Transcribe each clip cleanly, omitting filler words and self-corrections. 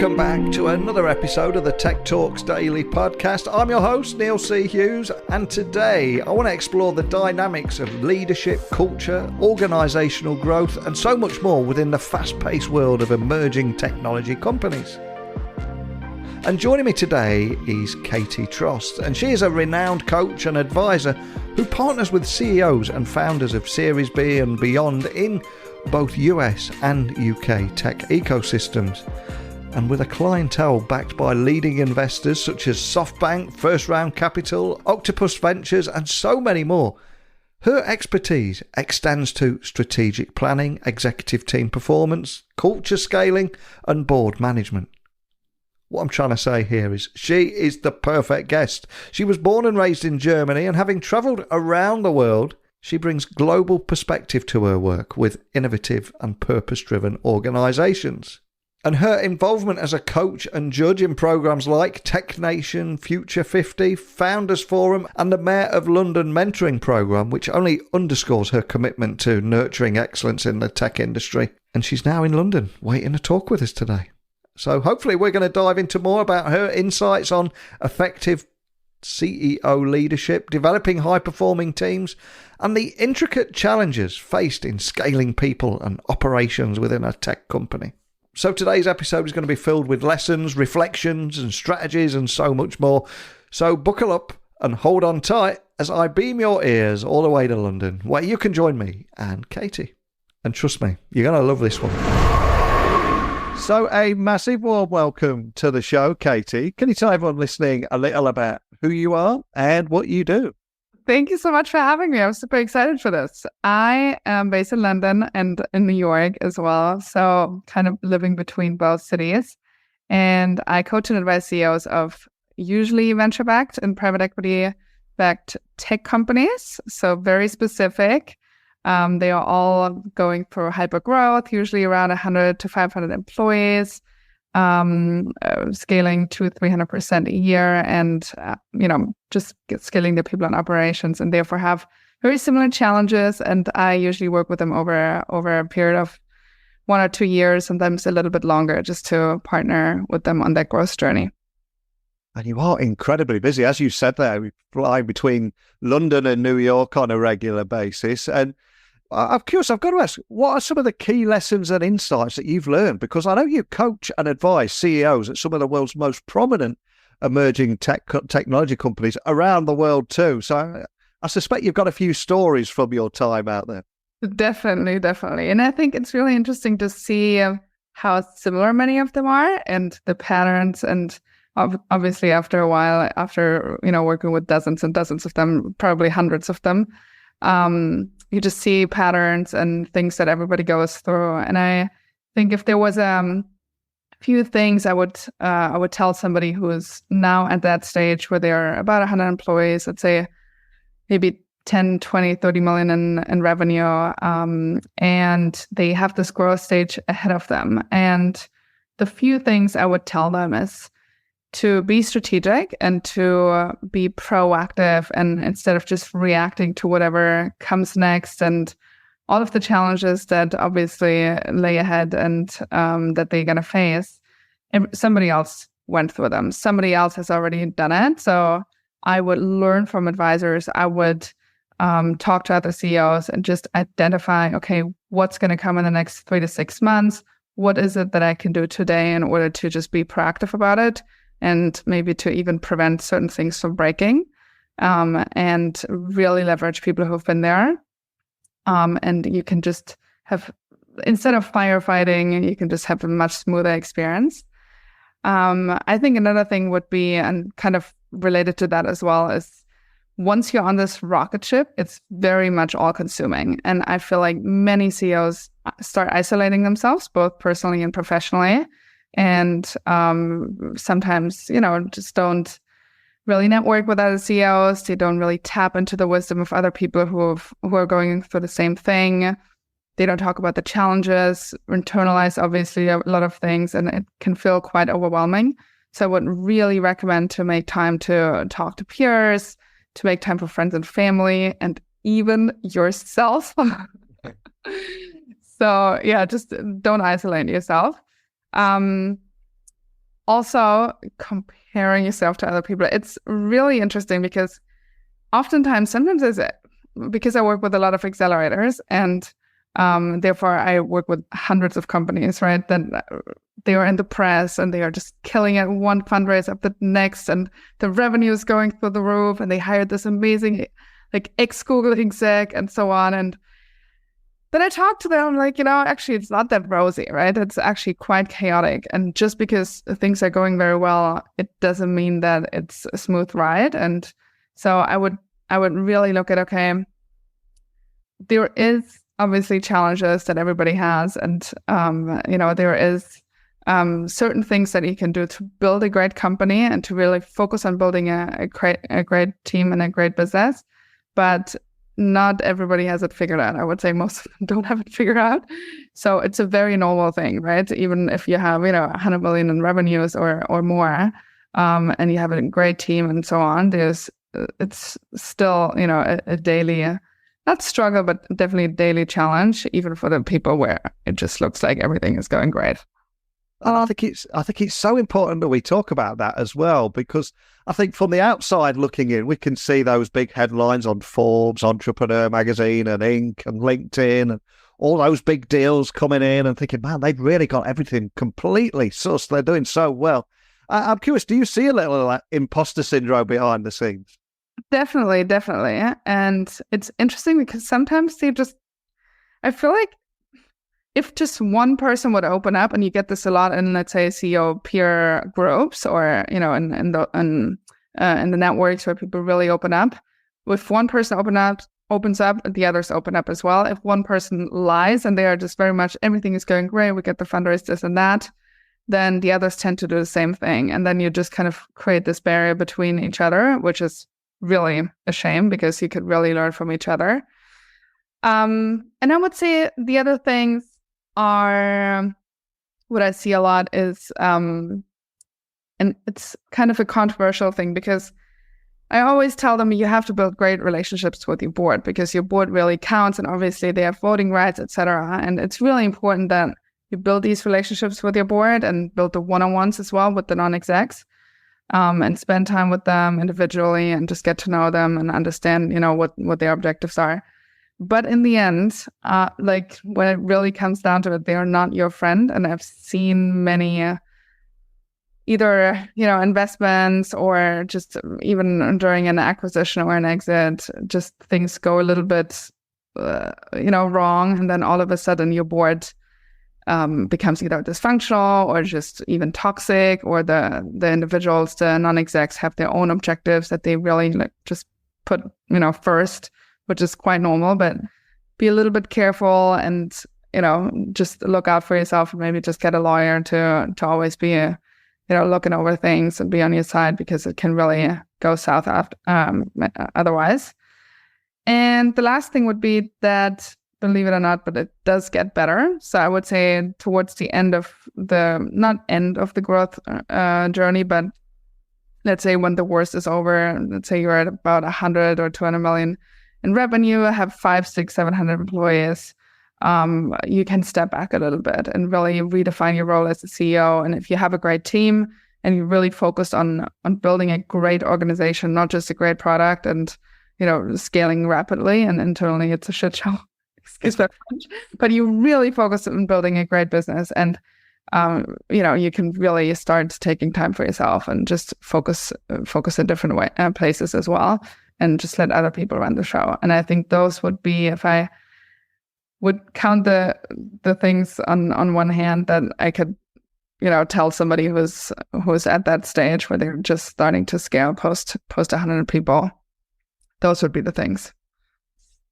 Welcome back to another episode of the Tech Talks Daily podcast. I'm your host, Neil C. Hughes, and today I want to explore the dynamics of leadership, culture, organisational growth, and so much more within the fast-paced world of emerging technology companies. And joining me today is Katy Trost, and she is a renowned coach and advisor who partners with CEOs and founders of Series B and beyond in both US and UK tech ecosystems. And with a clientele backed by leading investors such as SoftBank, First Round Capital, Octopus Ventures, and so many more, her expertise extends to strategic planning, executive team performance, culture scaling, and board management. What I'm trying to say here is she is the perfect guest. She was born and raised in Germany, and having travelled around the world, she brings global perspective to her work with innovative and purpose-driven organisations. And her involvement as a coach and judge in programmes like Tech Nation, Future 50, Founders Forum, and the Mayor of London mentoring programme, which only underscores her commitment to nurturing excellence in the tech industry. And she's now in London, waiting to talk with us today. So hopefully we're going to dive into more about her insights on effective CEO leadership, developing high-performing teams, and the intricate challenges faced in scaling people and operations within a tech company. So today's episode is going to be filled with lessons, reflections, and strategies, and so much more. So buckle up and hold on tight as I beam your ears all the way to London, where you can join me and Katy. And trust me, you're going to love this one. So a massive warm welcome to the show, Katy. Can you tell everyone listening a little about who you are and what you do? Thank you so much for having me. I'm super excited for this. I am based in London and in New York as well, so kind of living between both cities. And I coach and advise CEOs of usually venture-backed and private equity-backed tech companies, so very specific. They are all going for hyper growth, usually around 100 to 500 employees, scaling 200-300% a year, and just scaling the people and operations, and therefore have very similar challenges. And I usually work with them over a period of 1 or 2 years, sometimes a little bit longer, just to partner with them on that growth journey. And you are incredibly busy, as you said there. We fly between London and New York on a regular basis. And I'm curious, I've got to ask, what are some of the key lessons and insights that you've learned? Because I know you coach and advise CEOs at some of the world's most prominent emerging technology companies around the world too. So I suspect you've got a few stories from your time out there. Definitely. And I think it's really interesting to see how similar many of them are and the patterns. And obviously after a while, after working with dozens and dozens of them, probably hundreds of them, you just see patterns and things that everybody goes through. And I think if there was a few things I would tell somebody who is now at that stage where they're about 100 employees, let's say maybe 10, 20, 30 million in revenue, and they have this growth stage ahead of them. And the few things I would tell them is to be strategic and to be proactive, and instead of just reacting to whatever comes next and all of the challenges that obviously lay ahead and that they're going to face, somebody else went through them. Somebody else has already done it. So I would learn from advisors. I would talk to other CEOs and just identify, okay, what's going to come in the next 3 to 6 months? What is it that I can do today in order to just be proactive about it? And maybe to even prevent certain things from breaking, and really leverage people who've been there. And you can just have, instead of firefighting, you can just have a much smoother experience. I think another thing would be, and kind of related to that as well, is once you're on this rocket ship, it's very much all-consuming. And I feel like many CEOs start isolating themselves, both personally and professionally. And sometimes, just don't really network with other CEOs. They don't really tap into the wisdom of other people who are going through the same thing. They don't talk about the challenges, internalize, obviously, a lot of things, and it can feel quite overwhelming. So I would really recommend to make time to talk to peers, to make time for friends and family, and even yourself. So yeah, just don't isolate yourself. also comparing yourself to other people. It's really interesting because sometimes is it because I work with a lot of accelerators and therefore I work with hundreds of companies, right? That they are in the press and they are just killing it one fundraise after the next, and the revenue is going through the roof, and they hired this amazing like ex-Google exec and so on. And then I talk to them like, actually it's not that rosy, right? It's actually quite chaotic. And just because things are going very well, it doesn't mean that it's a smooth ride. And so I would really look at, okay, there is obviously challenges that everybody has. And, there is certain things that you can do to build a great company and to really focus on building a great team and a great business. But not everybody has it figured out. I would say most of them don't have it figured out. So it's a very normal thing, right? Even if you have, 100 million in revenues or more, and you have a great team and so on, it's still, a daily, not struggle, but definitely a daily challenge, even for the people where it just looks like everything is going great. I think it's so important that we talk about that as well, because I think from the outside looking in, we can see those big headlines on Forbes, Entrepreneur Magazine and Inc. and LinkedIn and all those big deals coming in and thinking, man, they've really got everything completely sussed. They're doing so well. I'm curious, do you see a little of that imposter syndrome behind the scenes? Definitely. And it's interesting because sometimes I feel like if just one person would open up, and you get this a lot in, let's say, CEO peer groups or, in the networks where people really open up. If one person opens up, the others open up as well. If one person lies and they are just very much, everything is going great, we get the fundraise, this and that, then the others tend to do the same thing. And then you just kind of create this barrier between each other, which is really a shame because you could really learn from each other. And I would say the other things are what I see a lot is, and it's kind of a controversial thing because I always tell them you have to build great relationships with your board because your board really counts, and obviously they have voting rights, etc. And it's really important that you build these relationships with your board and build the one-on-ones as well with the non-execs, and spend time with them individually and just get to know them and understand, what their objectives are. But in the end, like when it really comes down to it, they are not your friend. And I've seen many either, investments or just even during an acquisition or an exit, just things go a little bit, wrong. And then all of a sudden your board becomes either dysfunctional or just even toxic, or the individuals, the non-execs, have their own objectives that they really just put, first, which is quite normal, but be a little bit careful and, just look out for yourself, and maybe just get a lawyer to always be, looking over things and be on your side, because it can really go south otherwise. And the last thing would be that, believe it or not, but it does get better. So I would say towards the end of not end of the growth journey, but let's say when the worst is over, let's say you're at about 100 or 200 million in revenue, have 500, 600, 700 employees, you can step back a little bit and really redefine your role as a CEO. And if you have a great team and you really focus on building a great organization, not just a great product and, scaling rapidly, and internally it's a shit show, excuse my French, but you really focus on building a great business, and, you can really start taking time for yourself and just focus in different places as well, and just let other people run the show. And I think those would be, if I would count the things on one hand that I could, tell somebody who's at that stage where they're just starting to scale post 100 people, those would be the things.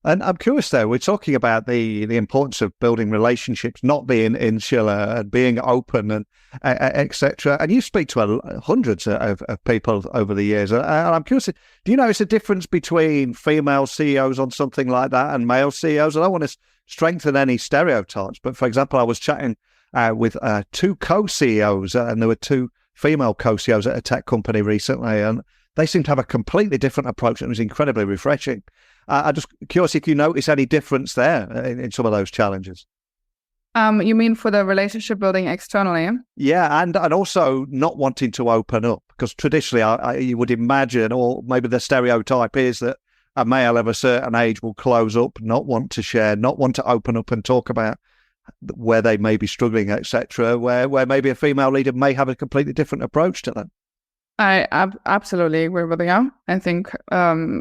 And I'm curious though, we're talking about the importance of building relationships, not being insular and being open and etc. And you speak to hundreds of people over the years. And I'm curious, do you notice a difference between female CEOs on something like that and male CEOs? I don't want to strengthen any stereotypes, but for example, I was chatting with two co-CEOs, and there were two female co-CEOs at a tech company recently, and they seemed to have a completely different approach, and it was incredibly refreshing. I'm just curious if you notice any difference there in some of those challenges. You mean for the relationship building externally? Yeah, and also not wanting to open up, because traditionally you would imagine, or maybe the stereotype is that a male of a certain age will close up, not want to share, not want to open up and talk about where they may be struggling, etc., where maybe a female leader may have a completely different approach to that. I absolutely agree with you. I think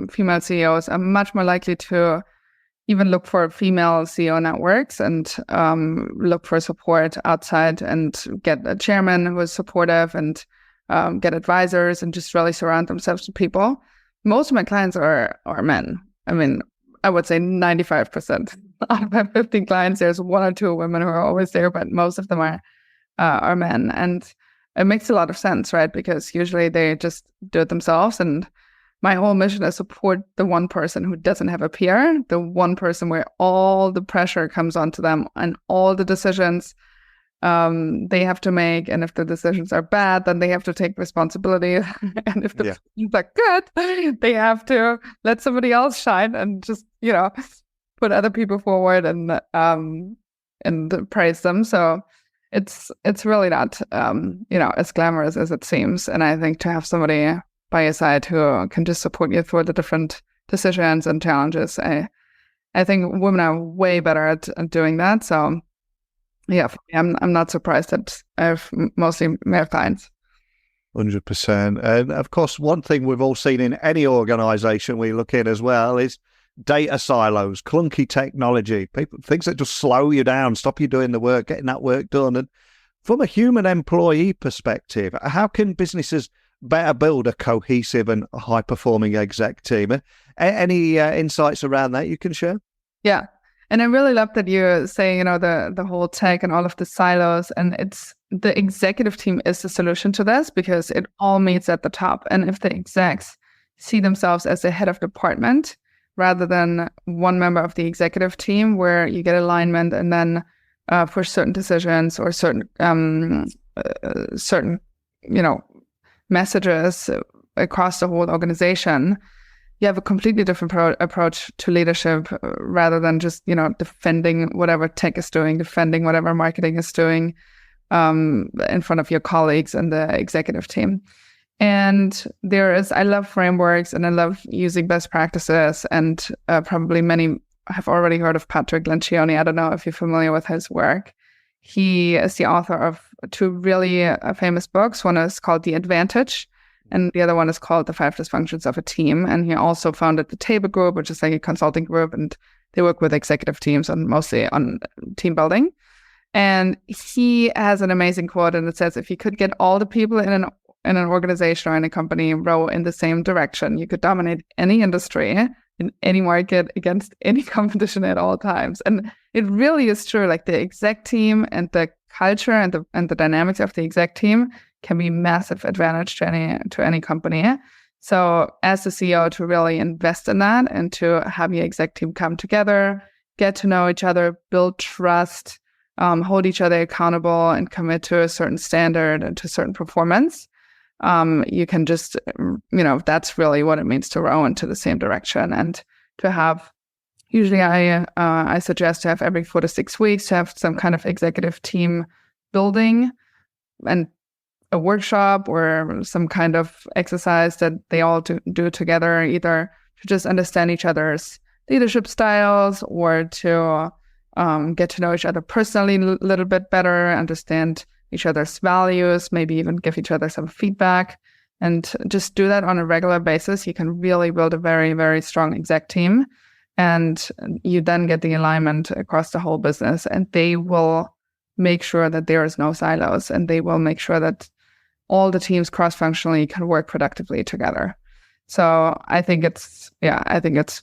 female CEOs are much more likely to even look for female CEO networks and look for support outside and get a chairman who is supportive and get advisors and just really surround themselves with people. Most of my clients are men. I mean, I would say 95% out of my 50 clients, there's one or two women who are always there, but most of them are men. And it makes a lot of sense, right? Because usually they just do it themselves. And my whole mission is support the one person who doesn't have a peer, the one person where all the pressure comes onto them and all the decisions they have to make. And if the decisions are bad, then they have to take responsibility. And if the decisions are good, they have to let somebody else shine and just, put other people forward and praise them. So it's really not, as glamorous as it seems. And I think to have somebody by your side who can just support you through the different decisions and challenges, I think women are way better at doing that. So yeah, I'm not surprised that I have mostly male clients. 100%. And of course, one thing we've all seen in any organization we look in as well is data silos, clunky technology, things that just slow you down, stop you doing the work, getting that work done. And from a human employee perspective, how can businesses better build a cohesive and high-performing exec team? Any insights around that you can share? Yeah. And I really love that you say, the whole tech and all of the silos, and it's the executive team is the solution to this because it all meets at the top. And if the execs see themselves as the head of department rather than one member of the executive team where you get alignment and then for certain decisions or certain messages across the whole organization, you have a completely different approach to leadership rather than just, defending whatever tech is doing, defending whatever marketing is doing in front of your colleagues and the executive team. And I love frameworks and I love using best practices. And probably many have already heard of Patrick Lencioni. I don't know if you're familiar with his work. He is the author of two really famous books. One is called The Advantage, and the other one is called The 5 Dysfunctions of a Team. And he also founded the Table Group, which is like a consulting group, and they work with executive teams and mostly on team building. And he has an amazing quote, and it says, if you could get all the people in an organization or in a company row in the same direction, you could dominate any industry in any market against any competition at all times. And it really is true. Like the exec team and the culture and the dynamics of the exec team can be massive advantage to any company. So as the CEO, to really invest in that and to have your exec team come together, get to know each other, build trust, hold each other accountable, and commit to a certain standard and to certain performance. You can just, that's really what it means to row into the same direction. And to have, usually I suggest to have every 4 to 6 weeks to have some kind of executive team building and a workshop or some kind of exercise that they all do together, either to just understand each other's leadership styles or to get to know each other personally a little bit better, understand each other's values, maybe even give each other some feedback, and just do that on a regular basis. You can really build a very, very strong exec team, and you then get the alignment across the whole business, and they will make sure that there is no silos, and they will make sure that all the teams cross-functionally can work productively together. So I think it's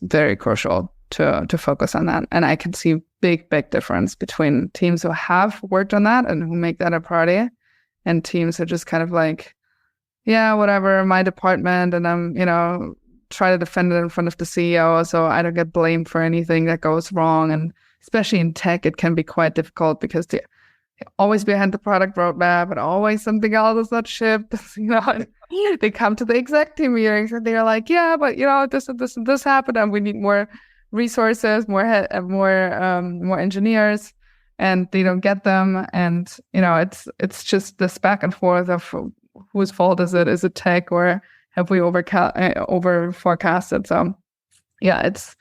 very crucial to focus on that. And I can see big difference between teams who have worked on that and who make that a priority, and teams who just kind of like, yeah, whatever, my department, and I'm, try to defend it in front of the CEO so I don't get blamed for anything that goes wrong. And especially in tech, it can be quite difficult because they're always behind the product roadmap and always something else is not shipped. They come to the exec team meetings and they're like, yeah, but this and this and this happened, and we need more resources, more engineers. and they don't get them. And, it's just this back and forth of whose fault is it? Is it tech, or have we over forecasted? So yeah, it's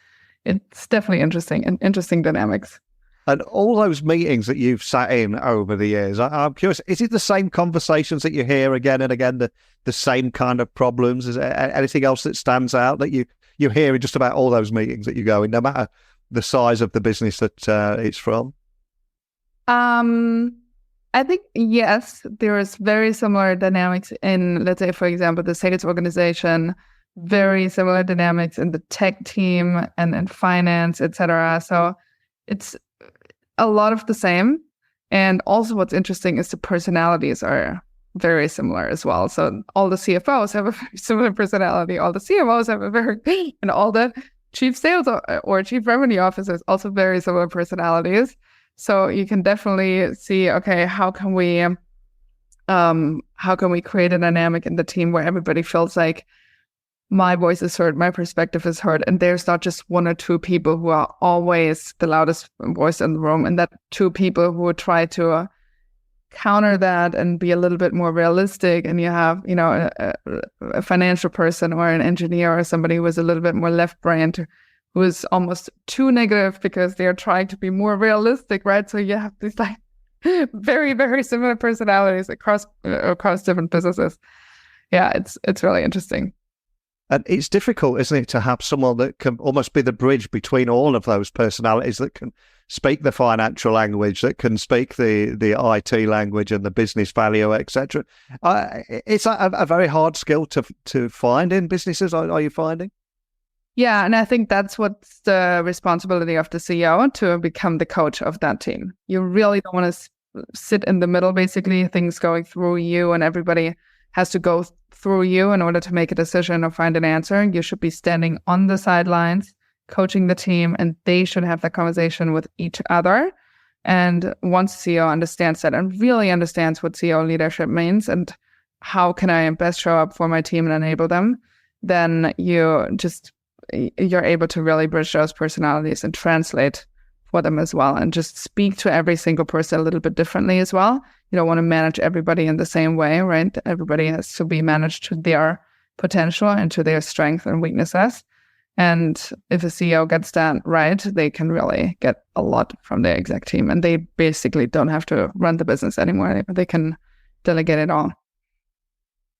definitely interesting dynamics. And all those meetings that you've sat in over the years, I'm curious, is it the same conversations that you hear again and again, the same kind of problems? Is there anything else that stands out that you hear in just about all those meetings that you go in, no matter the size of the business that it's from? I think, yes, there is very similar dynamics in, let's say, for example, the sales organization, very similar dynamics in the tech team and in finance, etc. So it's a lot of the same. And also what's interesting is the personalities are very similar as well. So all the CFOs have a very similar personality. All the CMOs have and all the chief sales or chief revenue officers also very similar personalities. So you can definitely see, okay, how can we create a dynamic in the team where everybody feels like my voice is heard, my perspective is heard, and there's not just one or two people who are always the loudest voice in the room, and that two people who would try to counter that and be a little bit more realistic. And you have, a financial person or an engineer or somebody who is a little bit more left-brained, who is almost too negative because they're trying to be more realistic, right? So you have these like very, very similar personalities across different businesses. Yeah, it's really interesting. And it's difficult, isn't it, to have someone that can almost be the bridge between all of those personalities, that can speak the financial language, that can speak the IT language and the business value, etc. It's a very hard skill to find in businesses. Are you finding? Yeah, and I think that's what's the responsibility of the CEO, to become the coach of that team. You really don't want to sit in the middle, basically, things going through you, and everybody has to go through you in order to make a decision or find an answer. You should be standing on the sidelines, coaching the team, and they should have that conversation with each other. And once CEO understands that and really understands what CEO leadership means and how can I best show up for my team and enable them, then you're able to really bridge those personalities and translate for them as well, and just speak to every single person a little bit differently as well. You don't want to manage everybody in the same way, right? Everybody has to be managed to their potential and to their strengths and weaknesses. And if a CEO gets that right, they can really get a lot from their exec team, and they basically don't have to run the business anymore. They can delegate it all.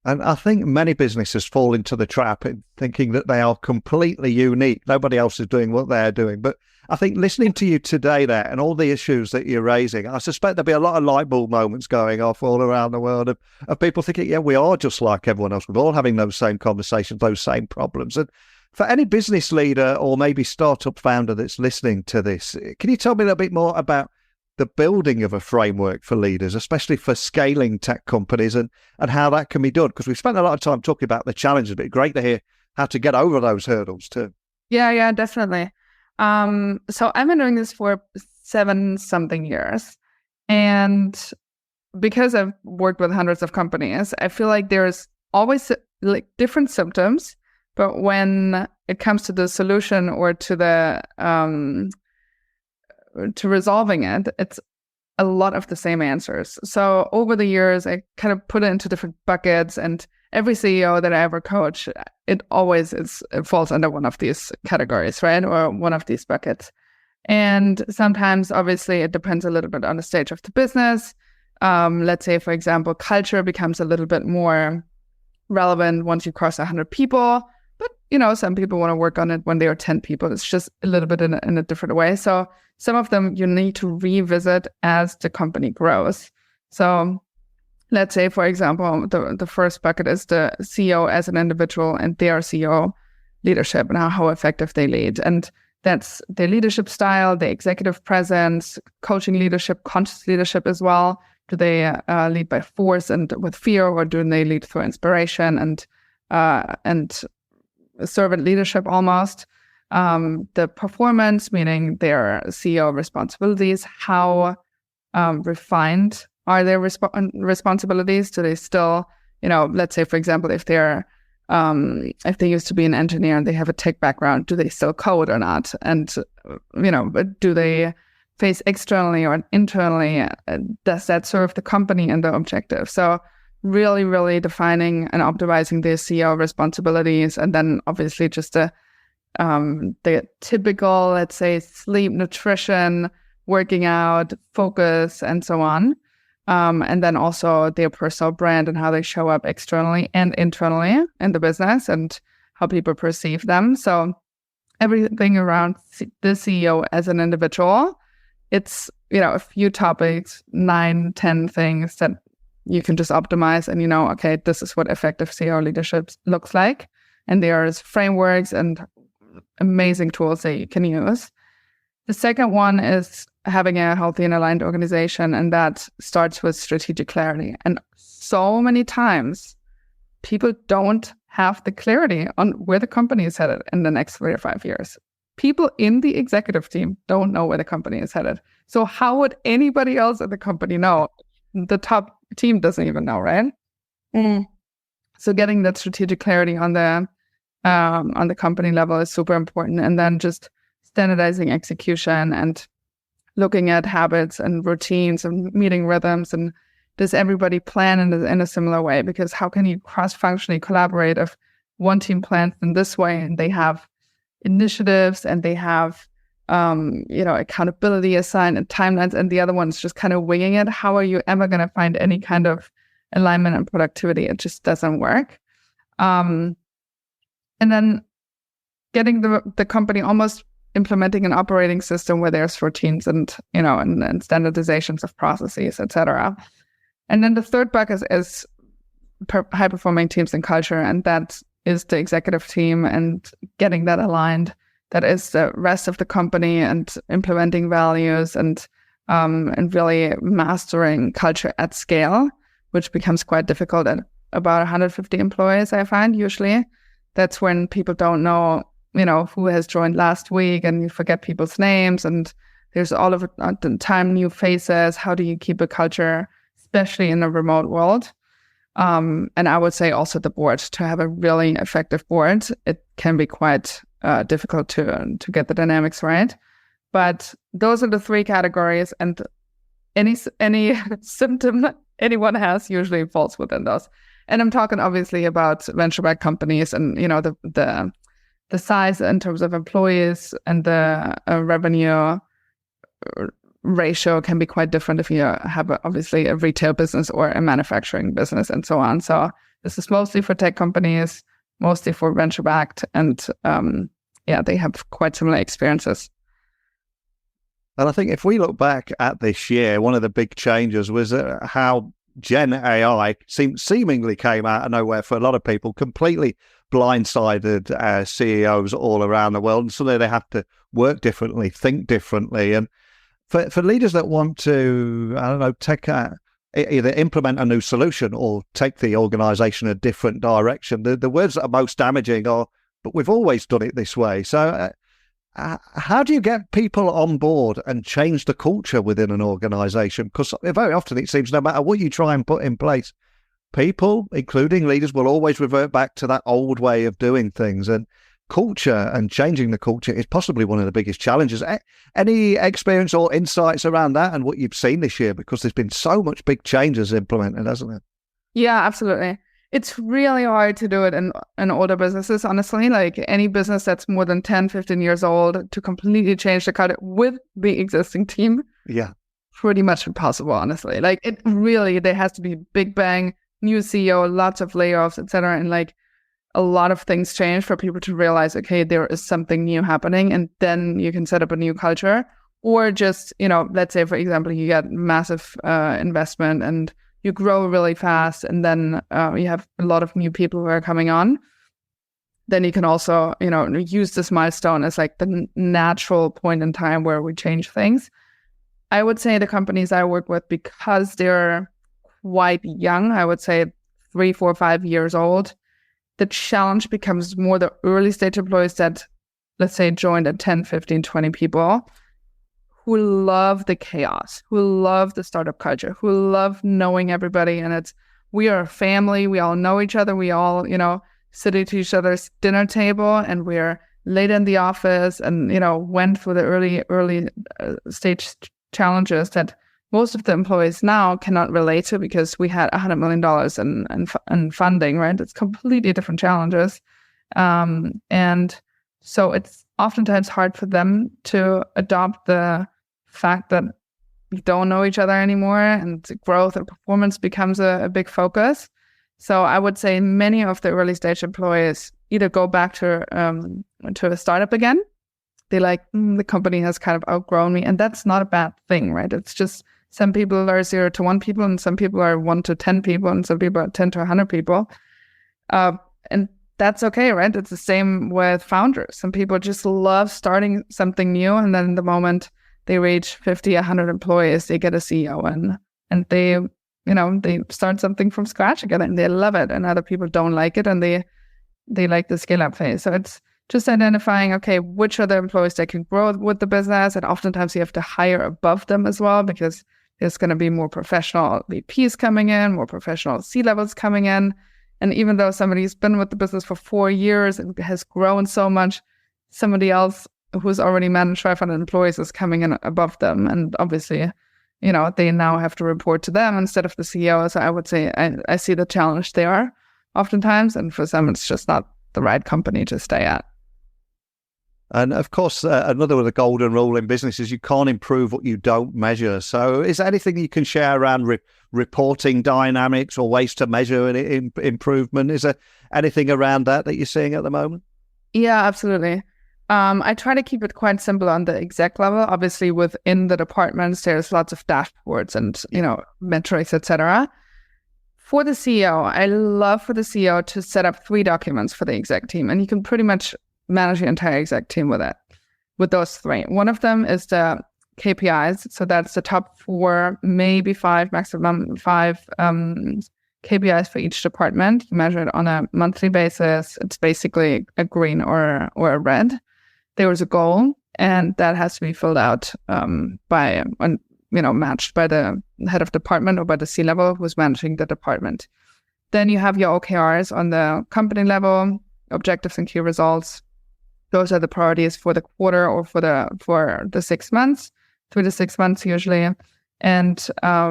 And I think many businesses fall into the trap in thinking that they are completely unique. Nobody else is doing what they're doing. But I think listening to you today there and all the issues that you're raising, I suspect there'll be a lot of light bulb moments going off all around the world of people thinking, yeah, we are just like everyone else. We're all having those same conversations, those same problems. And for any business leader or maybe startup founder that's listening to this, can you tell me a little bit more about the building of a framework for leaders, especially for scaling tech companies, and how that can be done? Because we've spent a lot of time talking about the challenges, but it's great to hear how to get over those hurdles too. Yeah, definitely. So I've been doing this for 7-something years. And because I've worked with hundreds of companies, I feel like there's always like different symptoms, but when it comes to the solution or to the to resolving it, it's a lot of the same answers. So over the years, I kind of put it into different buckets, and every CEO that I ever coach, it falls under one of these categories, right? Or one of these buckets. And sometimes, obviously, it depends a little bit on the stage of the business. Let's say, for example, culture becomes a little bit more relevant once you cross 100 people. But, some people want to work on it when they are 10 people. It's just a little bit in a different way. So some of them you need to revisit as the company grows. So let's say, for example, the first bucket is the CEO as an individual and their CEO leadership and how effective they lead. And that's their leadership style, their executive presence, coaching leadership, conscious leadership as well. Do they lead by force and with fear, or do they lead through inspiration and servant leadership almost? The performance, meaning their CEO responsibilities, how refined are their responsibilities? Do they still, let's say, for example, if they used to be an engineer and they have a tech background, do they still code or not? And, do they face externally or internally? Does that serve the company and the objective? So really, really defining and optimizing the CEO responsibilities, and then obviously just the typical, let's say, sleep, nutrition, working out, focus, and so on. And then also their personal brand and how they show up externally and internally in the business and how people perceive them. So everything around the CEO as an individual, it's, a few topics, 9, 10 things that you can just optimize and, okay, this is what effective CEO leadership looks like. And there's frameworks and amazing tools that you can use. The second one is having a healthy and aligned organization, and that starts with strategic clarity. And so many times, people don't have the clarity on where the company is headed in the next 3 or 5 years. People in the executive team don't know where the company is headed. So how would anybody else at the company know? The top team doesn't even know, right? So getting that strategic clarity on the company level is super important. And then just standardizing execution and looking at habits and routines and meeting rhythms, and does everybody plan in a similar way? Because how can you cross-functionally collaborate if one team plans in this way and they have initiatives and they have accountability assigned and timelines, and the other one's just kind of winging it? How are you ever going to find any kind of alignment and productivity? It just doesn't work. And then getting the company almost implementing an operating system where there's routines and standardizations of processes, etc. And then the third bucket is high performing teams and culture, and that is the executive team and getting that aligned. That is the rest of the company and implementing values and really mastering culture at scale, which becomes quite difficult at about 150 employees, I find usually. That's when people don't know, who has joined last week, and you forget people's names, and there's all of the time new faces. How do you keep a culture, especially in a remote world? And I would say also the board, to have a really effective board, it can be quite difficult to get the dynamics right. But those are the 3 categories, and any symptom anyone has usually falls within those. And I'm talking obviously about venture-backed companies, and the size in terms of employees and the revenue ratio can be quite different if you have obviously a retail business or a manufacturing business and so on. So this is mostly for tech companies, mostly for venture-backed, and they have quite similar experiences. And I think if we look back at this year, one of the big changes was how Gen AI seemingly came out of nowhere for a lot of people, completely blindsided CEOs all around the world. And suddenly they have to work differently, think differently. And for leaders that want to, either implement a new solution or take the organization a different direction, the words that are most damaging are, but we've always done it this way. So how do you get people on board and change the culture within an organization? Because very often it seems no matter what you try and put in place, people, including leaders, will always revert back to that old way of doing things. And culture and changing the culture is possibly one of the biggest challenges. Any experience or insights around that and what you've seen this year? Because there's been so much big changes implemented, hasn't it? Yeah, absolutely. It's really hard to do it in older businesses, honestly. Like any business that's more than 10, 15 years old, to completely change the culture with the existing team. Yeah. Pretty much impossible, honestly. Like it really, there has to be big bang, new CEO, lots of layoffs, etc. And like a lot of things change for people to realize, okay, there is something new happening, and then you can set up a new culture. Or just, let's say, for example, you get massive investment and you grow really fast, and then you have a lot of new people who are coming on. Then you can also, use this milestone as like the natural point in time where we change things. I would say the companies I work with, because they're quite young, I would say 3, 4, 5 years old, the challenge becomes more the early stage employees that, let's say, joined at 10, 15, 20 people, who love the chaos, who love the startup culture, who love knowing everybody. And we are a family. We all know each other. We all, sit at each other's dinner table, and we're later in the office and, went through the early stage challenges that most of the employees now cannot relate to because we had $100 million in funding, right? It's completely different challenges. And so it's oftentimes hard for them to adopt the fact that we don't know each other anymore and growth and performance becomes a big focus. So I would say many of the early stage employees either go back to a startup again. They the company has kind of outgrown me. And that's not a bad thing, right? It's just some people are 0 to 1 people and some people are 1 to 10 people and some people are 10 to 100 people. And that's okay, right? It's the same with founders. Some people just love starting something new. And then the moment they reach 50, 100 employees, they get a CEO and they, they start something from scratch again and they love it. And other people don't like it and they like the scale up phase. So it's just identifying, okay, which are the employees that can grow with the business. And oftentimes you have to hire above them as well because there's going to be more professional VPs coming in, more professional C-levels coming in. And even though somebody's been with the business for 4 years and has grown so much, somebody else who's already managed 500 employees is coming in above them. And obviously, they now have to report to them instead of the CEO. So I would say I see the challenge there oftentimes. And for some, it's just not the right company to stay at. And of course, another of the golden rule in business is you can't improve what you don't measure. So is there anything you can share around reporting dynamics or ways to measure improvement? Is there anything around that you're seeing at the moment? Yeah, absolutely. I try to keep it quite simple on the exec level. Obviously, within the departments, there's lots of dashboards and, metrics, etc. For the CEO, I love for the CEO to set up 3 documents for the exec team. And you can pretty much manage the entire exec team with those 3. One of them is the KPIs. So that's the top 4, maybe 5, maximum 5 KPIs for each department. You measure it on a monthly basis. It's basically a green or a red. There is a goal, and that has to be filled out matched by the head of department or by the C-level who's managing the department. Then you have your OKRs on the company level, objectives and key results. Those are the priorities for the quarter or for the 6 months, 3 to 6 months usually, and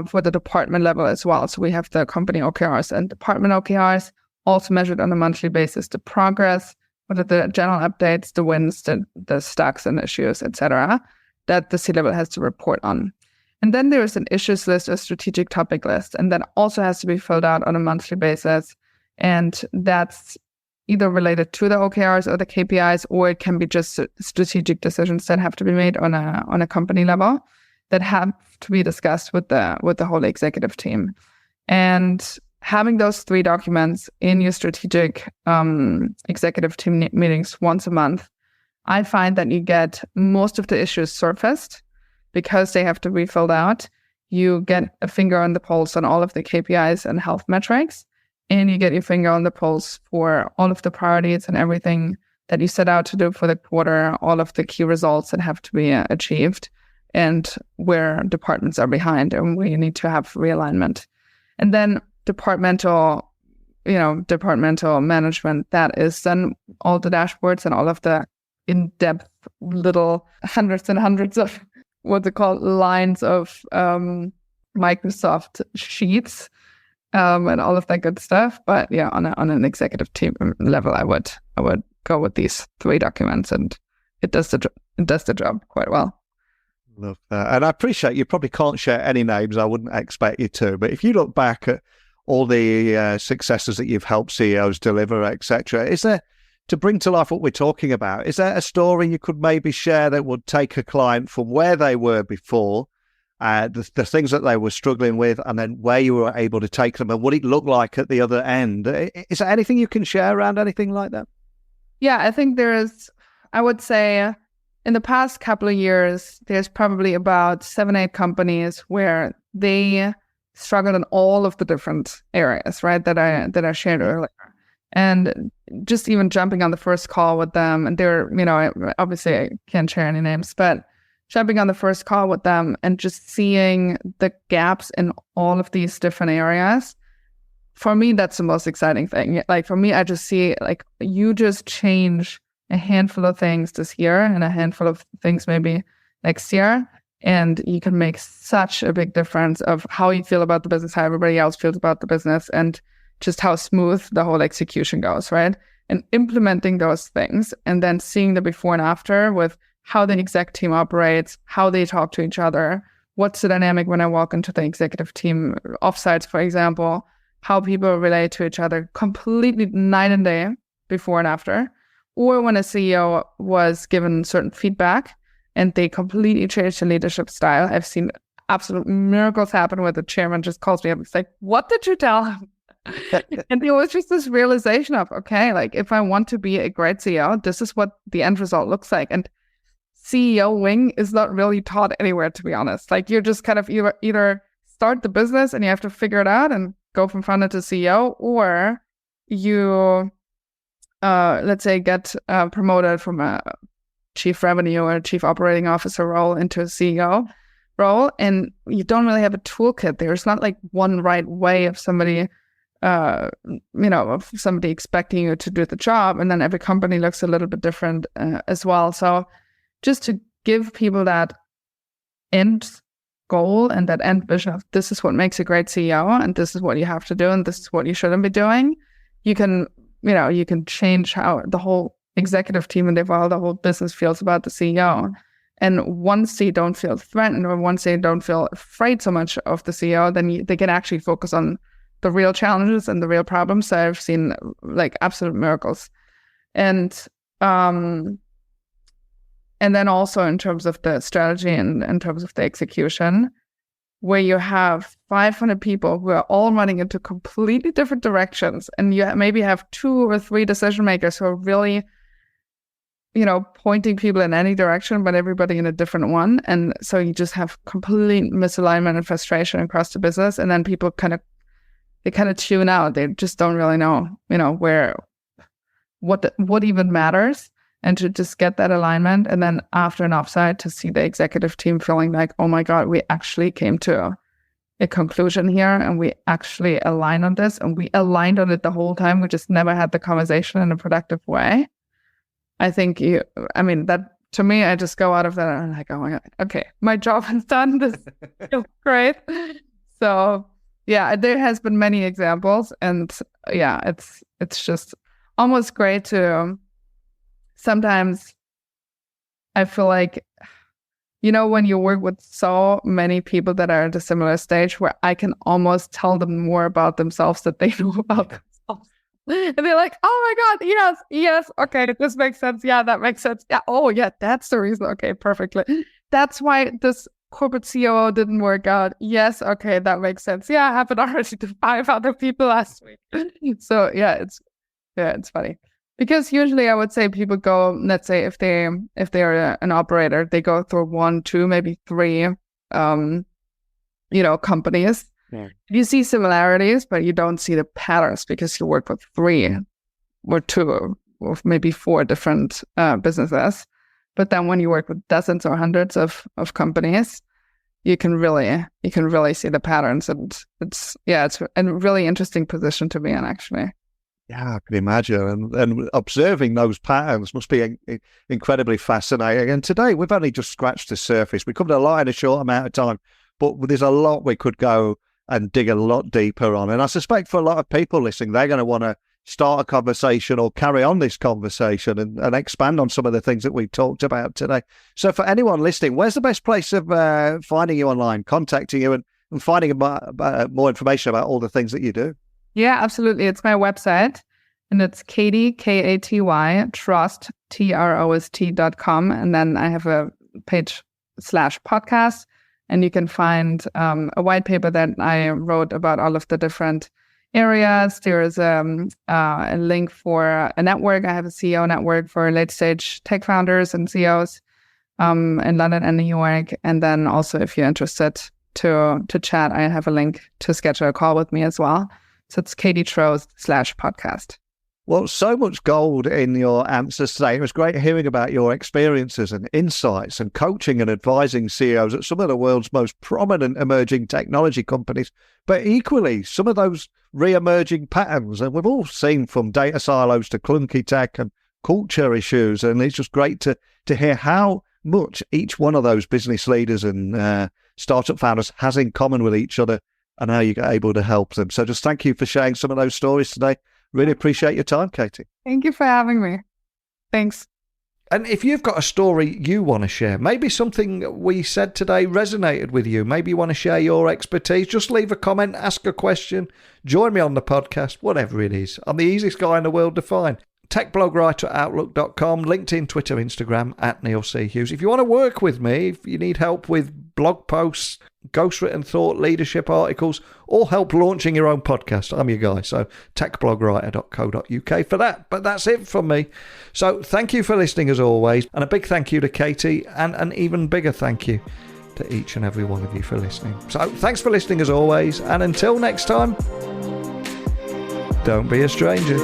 for the department level as well. So we have the company OKRs and department OKRs, also measured on a monthly basis. The progress, what are the general updates, the wins, the stocks and issues, etc., that the C-level has to report on. And then there is an issues list, a strategic topic list, and that also has to be filled out on a monthly basis. And that's either related to the OKRs or the KPIs, or it can be just strategic decisions that have to be made on a company level that have to be discussed with the whole executive team. And having those 3 documents in your strategic executive team meetings once a month, I find that you get most of the issues surfaced because they have to be filled out. You get a finger on the pulse on all of the KPIs and health metrics. And you get your finger on the pulse for all of the priorities and everything that you set out to do for the quarter, all of the key results that have to be achieved, and where departments are behind and where you need to have realignment. And then departmental management, that is then all the dashboards and all of the in-depth little hundreds and hundreds of what they call lines of Microsoft sheets. And all of that good stuff. But yeah, on an executive team level, I would go with these 3 documents, and it does the job quite well. Love that. And I appreciate you probably can't share any names. I wouldn't expect you to. But if you look back at all the successes that you've helped CEOs deliver, etc., is there, to bring to life what we're talking about, is there a story you could maybe share that would take a client from where they were before, the things that they were struggling with, and then where you were able to take them and what it looked like at the other end? Is there anything you can share around anything like that? Yeah, I think I would say in the past couple of years, there's probably about 7, 8 companies where they struggled in all of the different areas, right, that I shared earlier. And just even jumping on the first call with them, and they're, obviously I can't share any names, but jumping on the first call with them and just seeing the gaps in all of these different areas, for me, that's the most exciting thing. Like for me, I just see you just change a handful of things this year and a handful of things maybe next year. And you can make such a big difference of how you feel about the business, how everybody else feels about the business, and just how smooth the whole execution goes, right? And implementing those things and then seeing the before and after with how the exec team operates, how they talk to each other, what's the dynamic when I walk into the executive team offsites, for example, how people relate to each other, completely night and day before and after. Or when a CEO was given certain feedback and they completely changed the leadership style. I've seen absolute miracles happen where the chairman just calls me up. It's like, what did you tell him? And there was just this realization of, okay, like if I want to be a great CEO, this is what the end result looks like. And CEO wing is not really taught anywhere, to be honest. Like you're just kind of either start the business and you have to figure it out and go from founder to CEO, or you, let's say, get promoted from a chief revenue or chief operating officer role into a CEO role, and you don't really have a toolkit. There's not like one right way of somebody, of somebody expecting you to do the job, and then every company looks a little bit different as well. So just to give people that end goal and that end vision of this is what makes a great CEO, and this is what you have to do, and this is what you shouldn't be doing, you can change how the whole executive team and the whole business feels about the CEO. And once they don't feel threatened, or once they don't feel afraid so much of the CEO, then they can actually focus on the real challenges and the real problems. So I've seen like absolute miracles. And then also in terms of the strategy and in terms of the execution, where you have 500 people who are all running into completely different directions, and you maybe have 2 or 3 decision makers who are really, pointing people in any direction, but everybody in a different one. And so you just have complete misalignment and frustration across the business. And then people kind of tune out. They just don't really know, what even matters. And to just get that alignment. And then after an offsite, to see the executive team feeling like, oh my God, we actually came to a conclusion here, and we actually aligned on this, and we aligned on it the whole time. We just never had the conversation in a productive way. I think that to me, I just go out of that and I'm like, oh my God, okay, my job is done. This feels great. So yeah, there has been many examples, and yeah, it's just almost great to. Sometimes I feel like, when you work with so many people that are at a similar stage, where I can almost tell them more about themselves that they know about themselves. And they're like, oh my God, yes, okay, this makes sense. Yeah, that makes sense. Yeah, oh yeah, that's the reason. Okay, perfectly. That's why this corporate COO didn't work out. Yes, okay, that makes sense. Yeah, I happened already to 5 other people last week. So yeah, it's funny. Because usually I would say people go, let's say if they're an operator, they go through 1, 2, maybe 3, companies. Yeah. You see similarities, but you don't see the patterns because you work with 3 or 2 or maybe 4 different businesses. But then when you work with dozens or hundreds of companies, you can really see the patterns, and it's a really interesting position to be in, actually. Yeah, I can imagine. And observing those patterns must be incredibly fascinating. And today, we've only just scratched the surface. We covered a lot in a short amount of time, but there's a lot we could go and dig a lot deeper on. And I suspect for a lot of people listening, they're going to want to start a conversation or carry on this conversation and expand on some of the things that we've talked about today. So for anyone listening, where's the best place of finding you online, contacting you, and finding more information about all the things that you do? Yeah, absolutely. It's my website, and it's Katy, Katy, Trost, Trost.com. And then I have a page /podcast, and you can find a white paper that I wrote about all of the different areas. There is a link for a network. I have a CEO network for late stage tech founders and CEOs in London and New York. And then also, if you're interested to chat, I have a link to schedule a call with me as well. So it's Katy Trost /podcast. Well, so much gold in your answers today. It was great hearing about your experiences and insights and coaching and advising CEOs at some of the world's most prominent emerging technology companies, but equally some of those re-emerging patterns. And we've all seen from data silos to clunky tech and culture issues. And it's just great to hear how much each one of those business leaders and startup founders has in common with each other and how you're able to help them. So just thank you for sharing some of those stories today. Really appreciate your time, Katy. Thank you for having me. Thanks. And if you've got a story you want to share, maybe something we said today resonated with you, maybe you want to share your expertise, just leave a comment, ask a question, join me on the podcast, whatever it is. I'm the easiest guy in the world to find. techblogwriter@outlook.com, LinkedIn, Twitter, Instagram, @NeilC.Hughes. If you want to work with me, if you need help with blog posts, ghostwritten thought, leadership articles, or help launching your own podcast, I'm your guy. So techblogwriter.co.uk for that. But that's it from me. So thank you for listening as always. And a big thank you to Katy, and an even bigger thank you to each and every one of you for listening. So thanks for listening as always. And until next time, don't be a stranger.